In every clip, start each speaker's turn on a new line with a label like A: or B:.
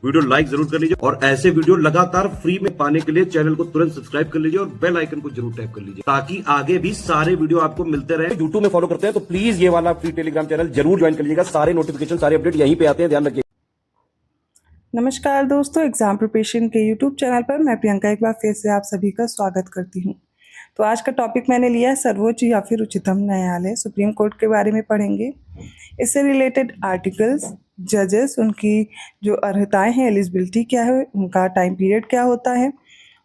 A: Video like जरूर कर लीजिए और ऐसे वीडियो लगातार फ्री में पाने के लिए चैनल को तुरंत सब्सक्राइब कर लीजिए और बेल आइकन को जरूर टैप कर लीजिए ताकि आगे भी सारे वीडियो आपको मिलते रहे। यूट्यूब में फॉलो करते हैं तो प्लीज ये वाला फ्री टेलीग्राम चैनल जरूर ज्वाइन कर लीजिएगा। सारे नोटिफिकेशन सारे अपडेट यहीं पे आते हैं, ध्यान रखिए।
B: नमस्कार दोस्तों, एग्जाम प्रिपरेशन के यूट्यूब चैनल पर मैं प्रियंका एक बार फिर से आप सभी का स्वागत करती हूं। तो आज का टॉपिक मैंने लिया है सर्वोच्च या फिर उच्चतम न्यायालय, सुप्रीम कोर्ट के बारे में पढ़ेंगे। इससे रिलेटेड आर्टिकल्स, जजेस, उनकी जो अर्हताएं हैं, एलिजिबिलिटी क्या है, उनका टाइम पीरियड क्या होता है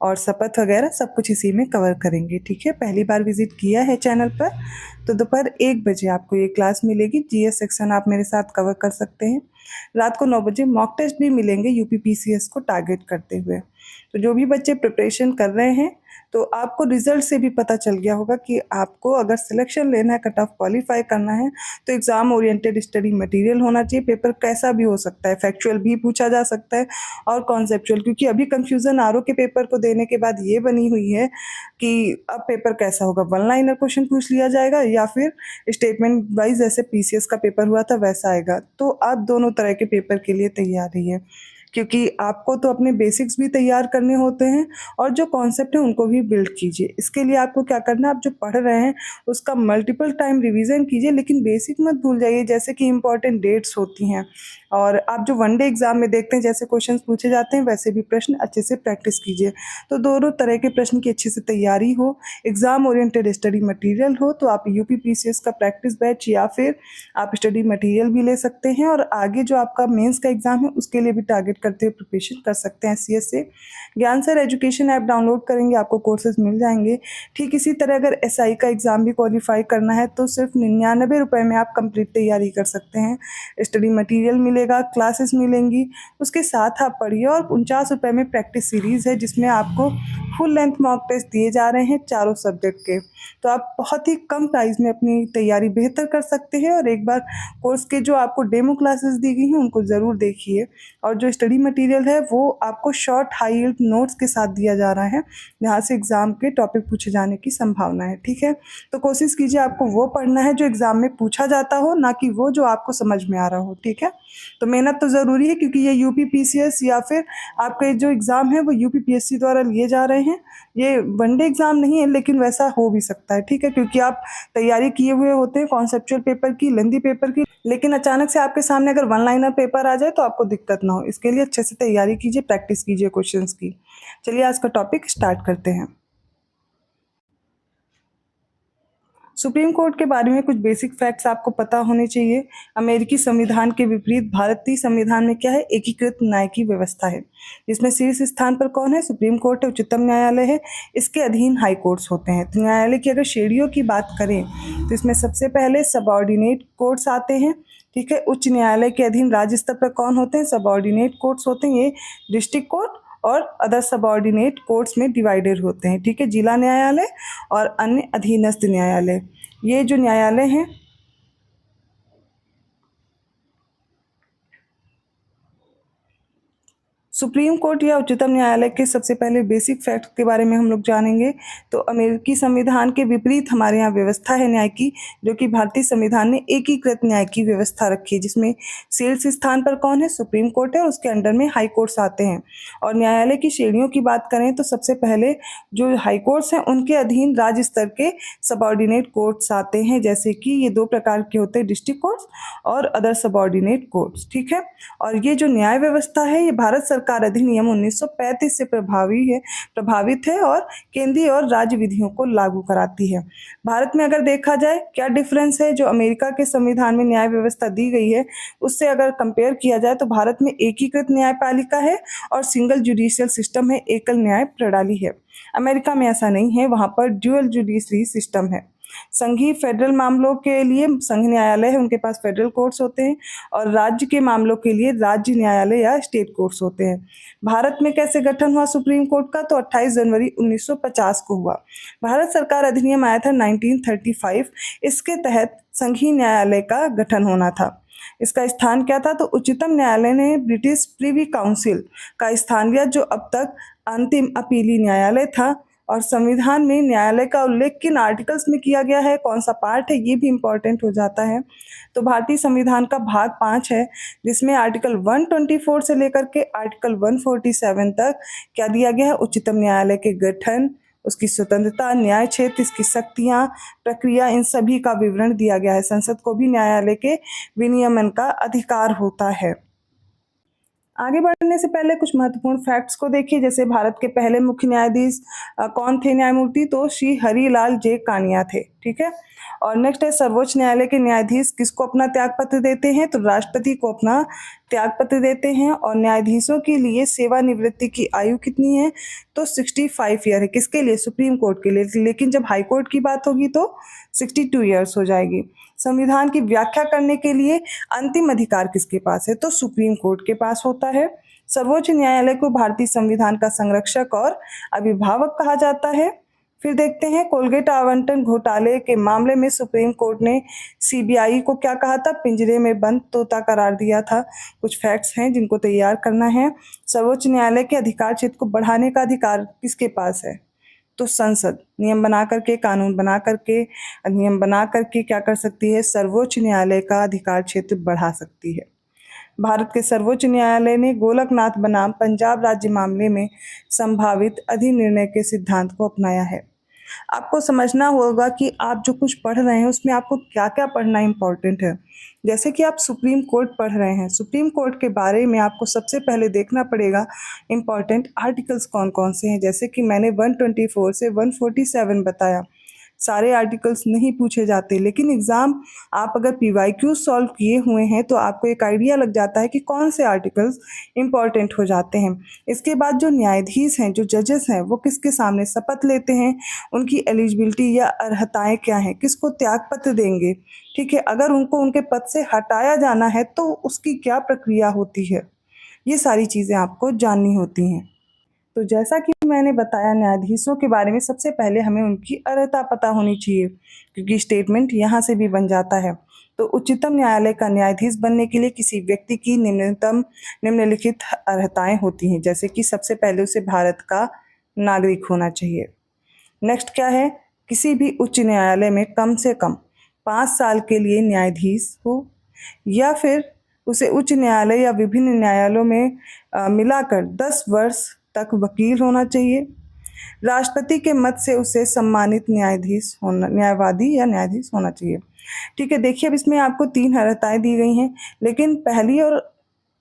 B: और शपथ वगैरह सब कुछ इसी में कवर करेंगे। ठीक है, पहली बार विजिट किया है चैनल पर तो दोपहर 1 बजे आपको ये क्लास मिलेगी। जीएस सेक्शन आप मेरे साथ कवर कर सकते हैं। रात को 9 बजे मॉक टेस्ट भी मिलेंगे यूपीपीसीएस को टारगेट करते हुए। तो जो भी बच्चे प्रिपरेशन कर रहे हैं तो आपको रिजल्ट से भी पता चल गया होगा कि आपको अगर सिलेक्शन लेना है, कट ऑफ क्वालिफाई करना है तो एग्ज़ाम ओरिएंटेड स्टडी मटेरियल होना चाहिए। पेपर कैसा भी हो सकता है, फैक्चुअल भी पूछा जा सकता है और कॉन्सेप्चुअल, क्योंकि अभी कंफ्यूजन आरओ के पेपर को देने के बाद ये बनी हुई है कि अब पेपर कैसा होगा, वन लाइनर क्वेश्चन पूछ लिया जाएगा या फिर स्टेटमेंट वाइज जैसे पीसीएस का पेपर हुआ था वैसा आएगा। तो आप दोनों तरह के पेपर के लिए तैयार रहिए, क्योंकि आपको तो अपने बेसिक्स भी तैयार करने होते हैं और जो कॉन्सेप्ट है उनको भी बिल्ड कीजिए। इसके लिए आपको क्या करना है, आप जो पढ़ रहे हैं उसका मल्टीपल टाइम रिवीजन कीजिए, लेकिन बेसिक मत भूल जाइए, जैसे कि इंपॉर्टेंट डेट्स होती हैं। और आप जो वनडे एग्जाम में देखते हैं जैसे क्वेश्चंस पूछे जाते हैं वैसे भी प्रश्न अच्छे से प्रैक्टिस कीजिए। तो दोनों तरह के प्रश्न की अच्छे से तैयारी हो, एग्जाम ओरिएंटेड स्टडी मटेरियल हो तो आप यूपीपीसीएस का प्रैक्टिस बैच या फिर आप स्टडी मटेरियल भी ले सकते हैं और आगे जो आपका मेंस का एग्जाम है उसके लिए भी टारगेट करते हुए प्रिपरेशन कर सकते हैं। सीएस से ज्ञान सर एजुकेशन ऐप डाउनलोड करेंगे, आपको कोर्सेज मिल जाएंगे। ठीक इसी तरह अगर एसआई का एग्जाम भी क्वालिफाई करना है तो सिर्फ 99 रुपये में आप कंप्लीट तैयारी कर सकते हैं। स्टडी मटेरियल मिलेगा, क्लासेस मिलेंगी, उसके साथ आप पढ़िए और 49 रुपये में प्रैक्टिस सीरीज़ है जिसमें आपको फुल लेंथ मॉक टेस्ट दिए जा रहे हैं चारों सब्जेक्ट के। तो आप बहुत ही कम प्राइस में अपनी तैयारी बेहतर कर सकते हैं और एक बार कोर्स के जो आपको डेमो क्लासेस दी गई हैं उनको ज़रूर देखिए। और जो स्टडी मटेरियल है वो आपको शॉर्ट हाई यील्ड नोट्स के साथ दिया जा रहा है जहाँ से एग्ज़ाम के टॉपिक पूछे जाने की संभावना है। ठीक है, तो कोशिश कीजिए आपको वो पढ़ना है जो एग्ज़ाम में पूछा जाता हो, ना कि वो जो आपको समझ में आ रहा हो। ठीक है, तो मेहनत तो ज़रूरी है क्योंकि ये यूपीपीसीएस या फिर आपके जो एग्ज़ाम है वो यूपीपीएससी द्वारा लिए जा रहे हैं। ये वनडे एग्ज़ाम नहीं है लेकिन वैसा हो भी सकता है। ठीक है, क्योंकि आप तैयारी किए हुए होते हैं कॉन्सेप्चुअल पेपर की, लेंदी पेपर की, लेकिन अचानक से आपके सामने अगर वन लाइनर पेपर आ जाए तो आपको दिक्कत ना हो। इसके लिए अच्छे से तैयारी कीजिए, प्रैक्टिस कीजिए क्वेश्चंस की। चलिए आज का टॉपिक स्टार्ट करते हैं। सुप्रीम कोर्ट के बारे में कुछ बेसिक फैक्ट्स आपको पता होने चाहिए। अमेरिकी संविधान के विपरीत भारतीय संविधान में क्या है, एकीकृत न्याय की व्यवस्था है, जिसमें शीर्ष स्थान पर कौन है, सुप्रीम कोर्ट है, उच्चतम न्यायालय है, इसके अधीन हाई कोर्ट्स होते हैं। तो न्यायालय की अगर श्रेणियों की बात करें तो इसमें सबसे पहले सबऑर्डिनेट कोर्ट्स आते हैं। ठीक है, उच्च न्यायालय के अधीन राज्य स्तर पर कौन होते हैं, सबऑर्डिनेट कोर्ट्स होते हैं। ये डिस्ट्रिक्ट कोर्ट और अदर सबऑर्डिनेट कोर्ट्स में डिवाइडेड होते हैं। ठीक है, जिला न्यायालय और अन्य अधीनस्थ न्यायालय, ये जो न्यायालय हैं सुप्रीम कोर्ट या उच्चतम न्यायालय के सबसे पहले बेसिक फैक्ट के बारे में हम लोग जानेंगे। तो अमेरिकी संविधान के विपरीत हमारे यहाँ व्यवस्था है न्याय की, जो कि भारतीय संविधान ने एकीकृत न्याय की व्यवस्था रखी है, जिसमें शीर्ष स्थान पर कौन है, सुप्रीम कोर्ट है, उसके अंडर में हाई कोर्ट्स आते हैं। और न्यायालय की श्रेणियों की बात करें तो सबसे पहले जो हाई कोर्ट्स हैं उनके अधीन राज्य स्तर के सबऑर्डिनेट कोर्ट्स आते हैं, जैसे कि ये 2 प्रकार के होते हैं, डिस्ट्रिक्ट कोर्ट्स और अदर सबऑर्डिनेट कोर्ट्स। ठीक है, और ये जो न्याय व्यवस्था है ये भारत सरकार अधिनियम 1935 से प्रभावित है और केंद्रीय और राज्य विधियों को लागू कराती है। भारत में अगर देखा जाए क्या डिफरेंस है, जो अमेरिका के संविधान में न्याय व्यवस्था दी गई है उससे अगर कंपेयर किया जाए तो भारत में एकीकृत न्यायपालिका है और सिंगल जुडिशियल सिस्टम है, एकल न्याय प्रणाली है। अमेरिका में ऐसा नहीं है, वहाँ पर ड्यूअल जुडिशरी सिस्टम है। संघीय फेडरल मामलों के लिए संघ न्यायालय है, उनके पास फेडरल कोर्ट्स होते हैं और राज्य के मामलों के लिए राज्य न्यायालय या स्टेट कोर्ट्स होते हैं। भारत में कैसे गठन हुआ सुप्रीम कोर्ट का, तो 28 जनवरी 1950 को हुआ। भारत सरकार अधिनियम आया था 1935, इसके तहत संघीय न्यायालय का गठन होना था। इसका स्थान क्या था, तो उच्चतम न्यायालय ने ब्रिटिश प्रिवी काउंसिल का स्थान लिया, जो अब तक अंतिम अपीली न्यायालय था। और संविधान में न्यायालय का उल्लेख किन आर्टिकल्स में किया गया है, कौन सा पार्ट है, ये भी इम्पोर्टेंट हो जाता है। तो भारतीय संविधान का भाग 5 है, जिसमें आर्टिकल 124 से लेकर के आर्टिकल 147 तक क्या दिया गया है, उच्चतम न्यायालय के गठन, उसकी स्वतंत्रता, न्याय क्षेत्र, इसकी शक्तियां, प्रक्रिया, इन सभी का विवरण दिया गया है। संसद को भी न्यायालय के विनियमन का अधिकार होता है। आगे बढ़ने से पहले कुछ महत्वपूर्ण फैक्ट्स को देखिए। जैसे भारत के पहले मुख्य न्यायाधीश कौन थे न्यायमूर्ति, तो श्री हरिलाल जे कानिया थे। ठीक है। और नेक्स्ट है, सर्वोच्च न्यायालय के न्यायाधीश किसको अपना त्यागपत्र देते हैं, तो राष्ट्रपति को अपना त्यागपत्र देते हैं। और न्यायाधीशों के लिए सेवानिवृत्ति की आयु कितनी है, तो 65 ईयर है। किसके लिए, सुप्रीम कोर्ट के लिए। लेकिन जब हाई कोर्ट की बात होगी तो 62 ईयर्स हो जाएगी। संविधान की व्याख्या करने के लिए अंतिम अधिकार किसके पास है, तो सुप्रीम कोर्ट के पास होता है। सर्वोच्च न्यायालय को भारतीय संविधान का संरक्षक और अभिभावक कहा जाता है। फिर देखते हैं, कोलगेट आवंटन घोटाले के मामले में सुप्रीम कोर्ट ने सीबीआई को क्या कहा था, पिंजरे में बंद तोता करार दिया था। कुछ फैक्ट्स हैं जिनको तैयार करना है। सर्वोच्च न्यायालय के अधिकार क्षेत्र को बढ़ाने का अधिकार किसके पास है, तो संसद नियम बना करके, कानून बना करके, नियम बना करके क्या कर सकती है, सर्वोच्च न्यायालय का अधिकार क्षेत्र बढ़ा सकती है। भारत के सर्वोच्च न्यायालय ने गोलकनाथ बनाम पंजाब राज्य मामले में संभावित अधिनिर्णय के सिद्धांत को अपनाया है। आपको समझना होगा कि आप जो कुछ पढ़ रहे हैं उसमें आपको क्या क्या पढ़ना इंपॉर्टेंट है। जैसे कि आप सुप्रीम कोर्ट पढ़ रहे हैं, सुप्रीम कोर्ट के बारे में आपको सबसे पहले देखना पड़ेगा इंपॉर्टेंट आर्टिकल्स कौन कौन से हैं। जैसे कि मैंने 124 से 147 बताया, सारे आर्टिकल्स नहीं पूछे जाते, लेकिन एग्ज़ाम आप अगर PYQ सॉल्व किए हुए हैं तो आपको एक आइडिया लग जाता है कि कौन से आर्टिकल्स इंपॉर्टेंट हो जाते हैं। इसके बाद जो न्यायाधीश हैं, जो जजेस हैं, वो किसके सामने शपथ लेते हैं, उनकी एलिजिबिलिटी या अर्हताएं क्या हैं, किसको त्यागपत्र देंगे। ठीक है, अगर उनको उनके पद से हटाया जाना है तो उसकी क्या प्रक्रिया होती है, ये सारी चीज़ें आपको जाननी होती हैं। तो जैसा कि मैंने बताया, न्यायाधीशों के बारे में सबसे पहले हमें उनकी अर्हता पता होनी चाहिए, क्योंकि स्टेटमेंट यहाँ से भी बन जाता है। तो उच्चतम न्यायालय का न्यायाधीश बनने के लिए किसी व्यक्ति की निम्नलिखित अर्हताएं होती हैं। जैसे कि सबसे पहले उसे भारत का नागरिक होना चाहिए। नेक्स्ट क्या है, किसी भी उच्च न्यायालय में कम से कम 5 साल के लिए न्यायाधीश हो, या फिर उसे उच्च न्यायालय या विभिन्न न्यायालयों में मिलाकर 10 वर्ष तक वकील होना चाहिए। राष्ट्रपति के मत से उसे सम्मानित न्यायवादी या न्यायाधीश होना चाहिए। ठीक है, देखिए अब इसमें आपको 3 अर्हताएं दी गई हैं, लेकिन पहली और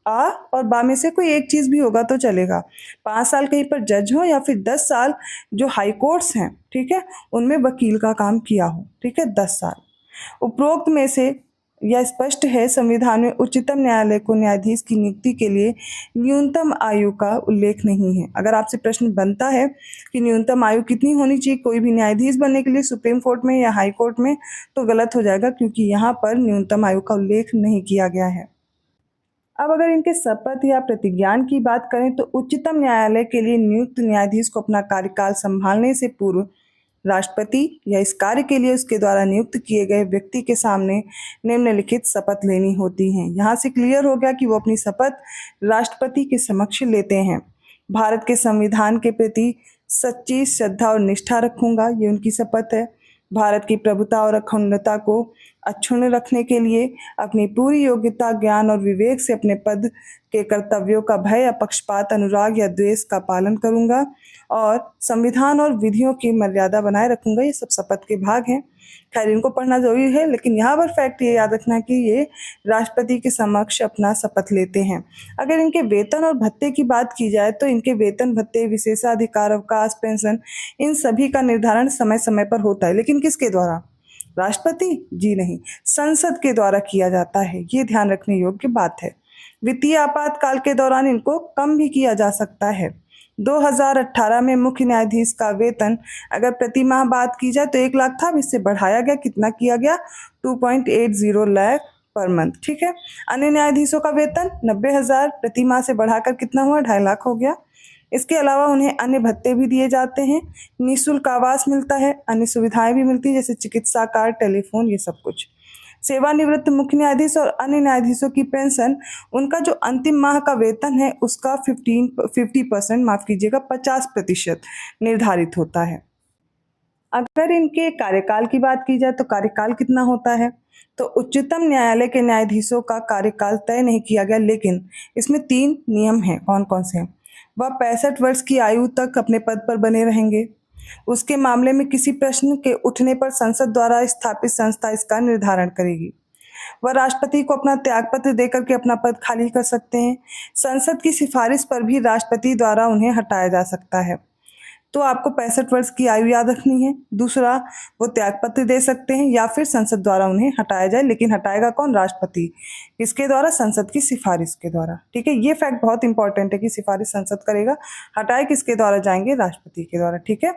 B: आ और बा में से कोई एक चीज़ भी होगा तो चलेगा। 5 साल कहीं पर जज हो या फिर 10 साल जो हाई कोर्ट्स हैं, ठीक है, उनमें वकील का काम किया हो। ठीक है, 10 साल। उपरोक्त में से यह स्पष्ट है, संविधान में उच्चतम न्यायालय को न्यायाधीश की नियुक्ति के लिए न्यूनतम आयु का उल्लेख नहीं है। अगर आपसे प्रश्न बनता है कि न्यूनतम आयु कितनी होनी चाहिए कोई भी न्यायाधीश बनने के लिए सुप्रीम कोर्ट में या हाई कोर्ट में, तो गलत हो जाएगा, क्योंकि यहाँ पर न्यूनतम आयु का उल्लेख नहीं किया गया है। अब अगर इनके शपथ या प्रतिज्ञान की बात करें तो उच्चतम न्यायालय के लिए नियुक्त न्यायाधीश को अपना कार्यकाल संभालने से पूर्व राष्ट्रपति या इस कार्य के लिए उसके द्वारा नियुक्त किए गए व्यक्ति के सामने निम्नलिखित शपथ लेनी होती हैं। यहाँ से क्लियर हो गया कि वो अपनी शपथ राष्ट्रपति के समक्ष लेते हैं। भारत के संविधान के प्रति सच्ची श्रद्धा और निष्ठा रखूंगा, ये उनकी शपथ है। भारत की प्रभुता और अखंडता को अक्षुण्ण रखने के लिए अपनी पूरी योग्यता, ज्ञान और विवेक से अपने पद के कर्तव्यों का भय या पक्षपात, अनुराग या द्वेष का पालन करूंगा और संविधान और विधियों की मर्यादा बनाए रखूंगा। ये सब शपथ के भाग हैं। खैर, इनको पढ़ना जरूरी है, लेकिन यहाँ पर फैक्ट ये याद रखना कि ये राष्ट्रपति के समक्ष अपना शपथ लेते हैं। अगर इनके वेतन और भत्ते की बात की जाए तो इनके वेतन, भत्ते, विशेषाधिकार, अवकाश, पेंशन, इन सभी का निर्धारण समय समय पर होता है, लेकिन किसके द्वारा? राष्ट्रपति जी नहीं, संसद के द्वारा किया जाता है। ये ध्यान रखने योग्य बात है। वित्तीय आपातकाल के दौरान इनको कम भी किया जा सकता है। 2018 में मुख्य न्यायाधीश का वेतन अगर प्रति माह बात की जाए तो 1 लाख था, अब इससे बढ़ाया गया, कितना किया गया? 2.80 लाख पर मंथ। ठीक है। अन्य न्यायाधीशों का वेतन 90,000 प्रति माह से बढ़ाकर कितना हुआ? 2.5 लाख हो गया। इसके अलावा उन्हें अन्य भत्ते भी दिए जाते हैं, निःशुल्क आवास मिलता है, अन्य सुविधाएं भी मिलती है जैसे चिकित्सा कार्ड, टेलीफोन, ये सब कुछ। सेवानिवृत्त मुख्य न्यायाधीश और अन्य न्यायाधीशों की पेंशन, उनका जो अंतिम माह का वेतन है उसका 50% माफ कीजिएगा 50% निर्धारित होता है। अगर इनके कार्यकाल की बात की जाए तो कार्यकाल कितना होता है, तो उच्चतम न्यायालय के न्यायाधीशों का कार्यकाल तय नहीं किया गया, लेकिन इसमें 3 नियम हैं। कौन कौन से हैं? वह 65 वर्ष की आयु तक अपने पद पर बने रहेंगे। उसके मामले में किसी प्रश्न के उठने पर संसद द्वारा स्थापित संस्था इसका निर्धारण करेगी। वह राष्ट्रपति को अपना त्यागपत्र देकर के अपना पद खाली कर सकते हैं। संसद की सिफारिश पर भी राष्ट्रपति द्वारा उन्हें हटाया जा सकता है। तो आपको 65 वर्ष की आयु याद रखनी है। दूसरा, वो त्यागपत्र दे सकते हैं या फिर संसद द्वारा उन्हें हटाया जाए, लेकिन हटाएगा कौन? राष्ट्रपति। किसके द्वारा? संसद की सिफारिश के द्वारा। ठीक है, ये फैक्ट बहुत इंपॉर्टेंट है कि सिफारिश संसद करेगा, हटाए किसके द्वारा जाएंगे? राष्ट्रपति के द्वारा। ठीक है,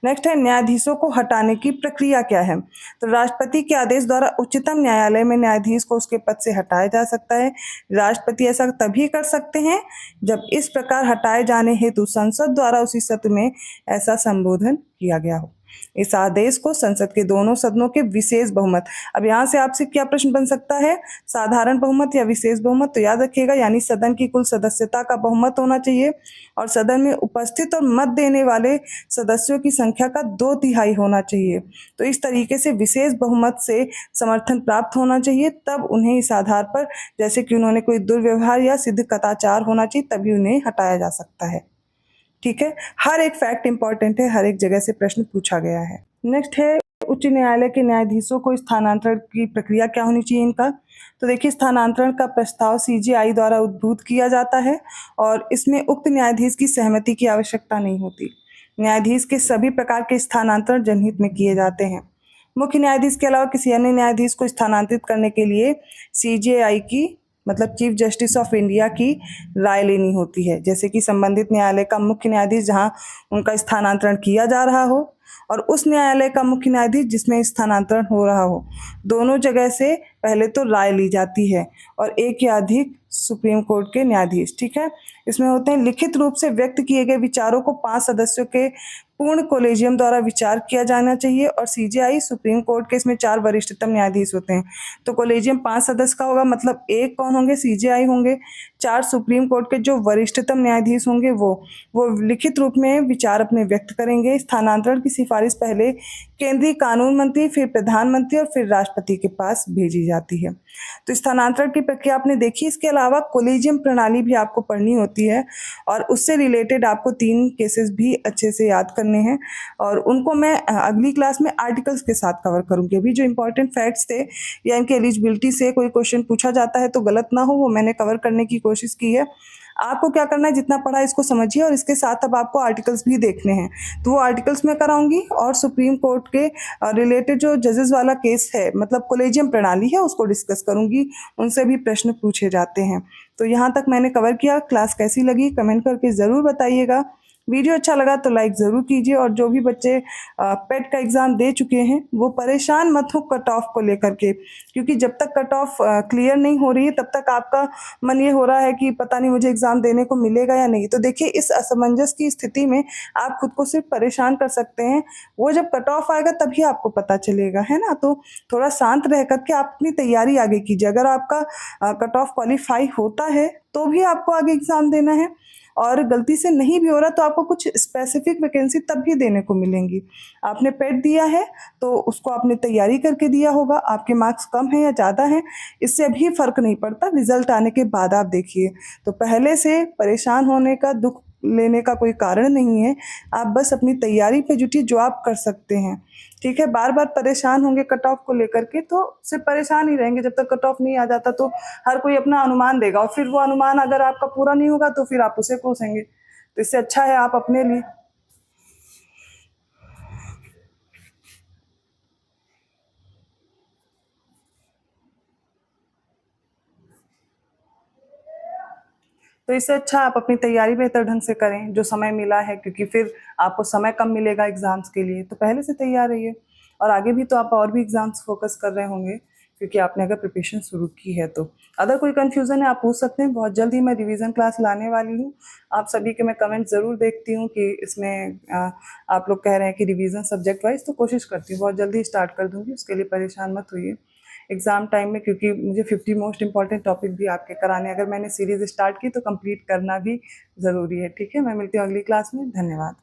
B: नेक्स्ट है न्यायाधीशों को हटाने की प्रक्रिया क्या है। तो राष्ट्रपति के आदेश द्वारा उच्चतम न्यायालय में न्यायाधीश को उसके पद से हटाया जा सकता है। राष्ट्रपति ऐसा तभी कर सकते हैं जब इस प्रकार हटाए जाने हेतु संसद द्वारा उसी सत्र में ऐसा संबोधन किया गया हो। इस आदेश को संसद के दोनों सदनों के विशेष बहुमत, अब यहाँ से आपसे क्या प्रश्न बन सकता है? साधारण बहुमत या विशेष बहुमत? तो याद रखिएगा, यानी सदन की कुल सदस्यता का बहुमत होना चाहिए और सदन में उपस्थित और मत देने वाले सदस्यों की संख्या का 2/3 होना चाहिए। तो इस तरीके से विशेष बहुमत से समर्थन प्राप्त होना चाहिए, तब उन्हें इस आधार पर, जैसे कि उन्होंने कोई दुर्व्यवहार या सिद्ध कदाचार होना चाहिए, तभी उन्हें हटाया जा सकता है। ठीक है, हर एक फैक्ट इंपॉर्टेंट है, हर एक जगह से प्रश्न पूछा गया है। नेक्स्ट है उच्च न्यायालय के न्यायाधीशों को स्थानांतरण की प्रक्रिया क्या होनी चाहिए इनका। तो देखिए, स्थानांतरण का प्रस्ताव सीजेआई द्वारा उद्भूत किया जाता है और इसमें उक्त न्यायाधीश की सहमति की आवश्यकता नहीं होती। न्यायाधीश के सभी प्रकार के स्थानांतरण जनहित में किए जाते हैं। मुख्य न्यायाधीश के अलावा किसी अन्य न्यायाधीश को स्थानांतरित करने के लिए सीजेआई की, मतलब चीफ जस्टिस ऑफ इंडिया की राय लेनी होती है। जैसे कि संबंधित न्यायालय का मुख्य न्यायाधीश जहां उनका स्थानांतरण किया जा रहा हो और उस न्यायालय का मुख्य न्यायाधीश जिसमें स्थानांतरण हो रहा हो, दोनों जगह से पहले तो राय ली जाती है और एक या अधिक सुप्रीम कोर्ट के न्यायाधीश, ठीक है, इसमें होते हैं लिखित रूप से व्यक्त किए गए विचारों को 5 सदस्यों के पूर्ण कोलेजियम द्वारा विचार किया जाना चाहिए। और सीजेआई सुप्रीम कोर्ट के इसमें 4 वरिष्ठतम न्यायाधीश होते हैं। तो कोलेजियम 5 सदस्य का होगा, मतलब एक कौन होंगे? सीजेआई होंगे। 4 सुप्रीम कोर्ट के जो वरिष्ठतम न्यायाधीश होंगे वो लिखित रूप में विचार अपने व्यक्त करेंगे। स्थानांतरण की सिफारिश पहले केंद्रीय कानून मंत्री, फिर प्रधानमंत्री और फिर राष्ट्रपति के पास भेजी जाती है। तो स्थानांतरण की प्रक्रिया आपने देखी। इसके अलावा कोलेजियम प्रणाली भी आपको पढ़नी होती है और उससे रिलेटेड आपको 3 केसेस भी अच्छे से याद करने हैं और उनको मैं अगली क्लास में आर्टिकल्स के साथ कवर करूंगी। अभी जो इंपॉर्टेंट फैक्ट्स थे या इनके एलिजिबिलिटी से कोई क्वेश्चन पूछा जाता है तो गलत ना हो, वो मैंने कवर करने की कोशिश की है। आपको क्या करना है, जितना पढ़ा इसको समझिए और इसके साथ अब आपको आर्टिकल्स भी देखने हैं, तो वो आर्टिकल्स मैं कराऊंगी और सुप्रीम कोर्ट के रिलेटेड जो जजेस वाला केस है, मतलब कोलेजियम प्रणाली है, उसको डिस्कस करूंगी। उनसे भी प्रश्न पूछे जाते हैं। तो यहाँ तक मैंने कवर किया। क्लास कैसी लगी कमेंट करके ज़रूर बताइएगा। वीडियो अच्छा लगा तो लाइक ज़रूर कीजिए और जो भी बच्चे पेट का एग्ज़ाम दे चुके हैं वो परेशान मत हो कट ऑफ को लेकर के, क्योंकि जब तक कट ऑफ क्लियर नहीं हो रही है तब तक आपका मन ये हो रहा है कि पता नहीं मुझे एग्ज़ाम देने को मिलेगा या नहीं। तो देखिए, इस असमंजस की स्थिति में आप खुद को सिर्फ परेशान कर सकते हैं। वो जब कट ऑफ आएगा तभी आपको पता चलेगा, है ना। तो थोड़ा शांत रह करके आप अपनी तैयारी आगे कीजिए। अगर आपका कट ऑफ क्वालिफाई होता है तो भी आपको आगे एग्ज़ाम देना है और गलती से नहीं भी हो रहा तो आपको कुछ स्पेसिफिक वैकेंसी तब भी देने को मिलेंगी। आपने पेट दिया है तो उसको आपने तैयारी करके दिया होगा, आपके मार्क्स कम हैं या ज़्यादा हैं इससे अभी फ़र्क नहीं पड़ता, रिजल्ट आने के बाद आप देखिए। तो पहले से परेशान होने का, दुख लेने का कोई कारण नहीं है। आप बस अपनी तैयारी पे जुटिए जो आप कर सकते हैं, ठीक है। बार बार परेशान होंगे कट ऑफ को लेकर के तो सिर्फ परेशान ही रहेंगे। जब तक कट ऑफ नहीं आ जाता तो हर कोई अपना अनुमान देगा और फिर वो अनुमान अगर आपका पूरा नहीं होगा तो फिर आप उसे कोसेंगे। तो इससे अच्छा है आप अपने लिए आप अपनी तैयारी बेहतर ढंग से करें जो समय मिला है, क्योंकि फिर आपको समय कम मिलेगा एग्ज़ाम्स के लिए। तो पहले से तैयार रहिए और आगे भी तो आप और भी एग्ज़ाम्स फोकस कर रहे होंगे क्योंकि आपने अगर प्रिपरेशन शुरू की है तो। अगर कोई कन्फ्यूज़न है आप पूछ सकते हैं। बहुत जल्द ही मैं रिवीजन क्लास लाने वाली हूँ। आप सभी के मैं कमेंट ज़रूर देखती हूँ कि इसमें आप लोग कह रहे हैं कि रिवीजन सब्जेक्ट वाइज, तो कोशिश करती हूँ बहुत जल्दी स्टार्ट कर दूँगी, उसके लिए परेशान मत होइए। एग्ज़ाम टाइम में, क्योंकि मुझे 50 मोस्ट इंपॉर्टेंट टॉपिक भी आपके कराने हैं। अगर मैंने सीरीज़ स्टार्ट की तो कंप्लीट करना भी ज़रूरी है। ठीक है, मैं मिलती हूँ अगली क्लास में। धन्यवाद।